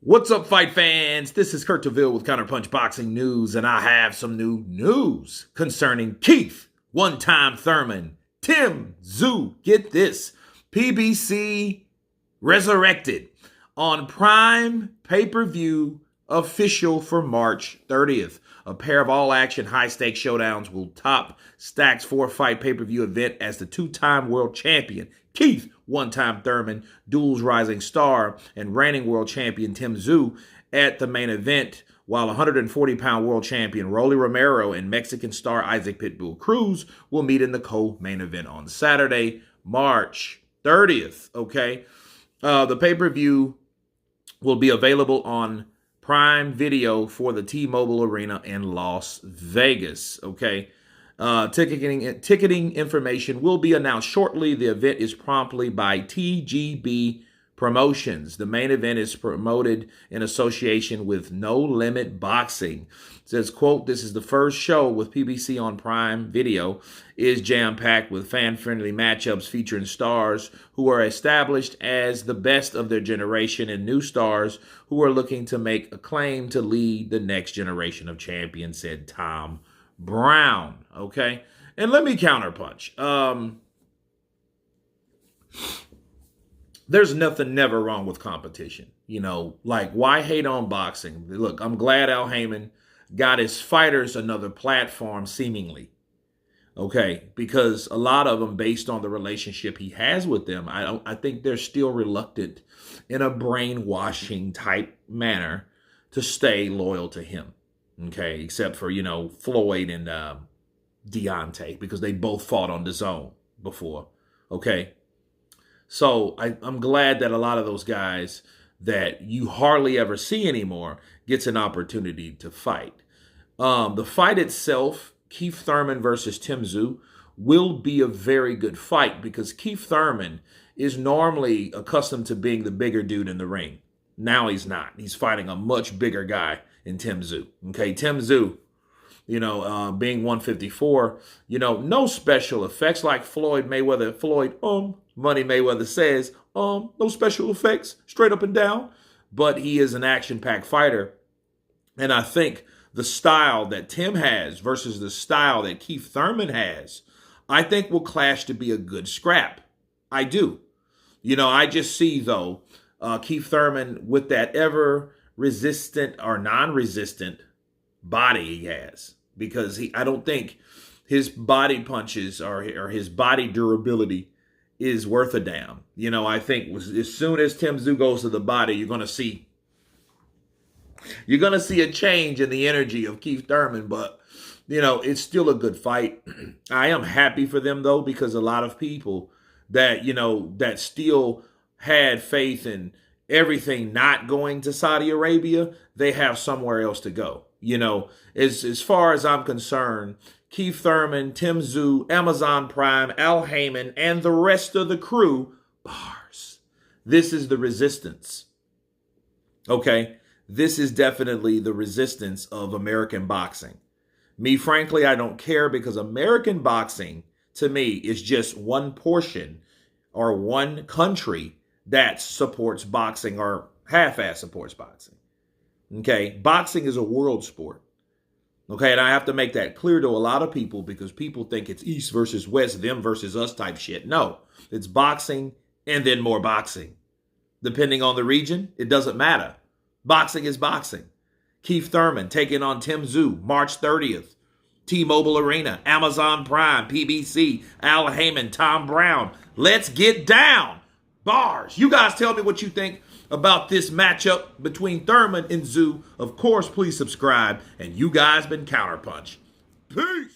What's up, fight fans? This is Kurt DeVille with Counterpunch Boxing News, and I have some new news concerning Keith, one-time Thurman, Tszyu. Get this, PBC resurrected on Prime pay-per-view official for March 30th. A pair of all-action, high-stakes showdowns will top Stack's four-fight pay-per-view event as the two-time world champion, Keith, one-time Thurman, duels rising star, and reigning world champion Tszyu at the main event, while 140-pound world champion Rolly Romero and Mexican star Isaac Pitbull Cruz will meet in the co-main event on Saturday, March 30th, okay? The pay-per-view will be available on Prime Video for the T-Mobile Arena in Las Vegas, okay? Ticketing information will be announced shortly. The event is promptly by TGB Promotions. The main event is promoted in association with No Limit Boxing. It says, quote, "This is the first show with PBC on Prime Video. Is jam-packed with fan-friendly matchups featuring stars who are established as the best of their generation and new stars who are looking to make a claim to lead the next generation of champions," said Tom Brown, okay? And let me counterpunch. There's nothing never wrong with competition. You know, like, why hate on boxing? Look, I'm glad Al Heyman got his fighters another platform, seemingly, okay? Because a lot of them, based on the relationship he has with them, I think they're still reluctant in a brainwashing type manner to stay loyal to him. Okay, except for, you know, Floyd and Deontay, because they both fought on DAZN before, okay? So I'm glad that a lot of those guys that you hardly ever see anymore gets an opportunity to fight. The fight itself, Keith Thurman versus Tszyu, will be a very good fight because Keith Thurman is normally accustomed to being the bigger dude in the ring. Now he's not. He's fighting a much bigger guy in Tszyu. Okay, Tszyu, you know, being 154, you know, no special effects like Floyd Mayweather. Money Mayweather says, no special effects, straight up and down. But he is an action-packed fighter. And I think the style that Tim has versus the style that Keith Thurman has, I think will clash to be a good scrap. I do. You know, I just see, though, Keith Thurman with that ever-resistant or non-resistant body he has. Because I don't think his body punches or his body durability is worth a damn. You know, I think as soon as Tszyu goes to the body, you're going to see a change in the energy of Keith Thurman. But, you know, it's still a good fight. I am happy for them, though, because a lot of people that, you know, that still had faith in everything not going to Saudi Arabia, they have somewhere else to go. You know, as far as I'm concerned, Keith Thurman, Tszyu, Amazon Prime, Al Heyman, and the rest of the crew, bars. This is the resistance. Okay? This is definitely the resistance of American boxing. Me, frankly, I don't care because American boxing, to me, is just one portion or one country that supports boxing or half-ass supports boxing. Okay? Boxing is a world sport. Okay, and I have to make that clear to a lot of people because people think it's East versus West, them versus us type shit. No, it's boxing and then more boxing. Depending on the region, it doesn't matter. Boxing is boxing. Keith Thurman taking on Tszyu, March 30th. T-Mobile Arena, Amazon Prime, PBC, Al Heyman, Tom Brown. Let's get down. Bars. You guys tell me what you think about this matchup between Thurman and Tszyu. Of course, please subscribe. And you guys been Counterpunch. Peace.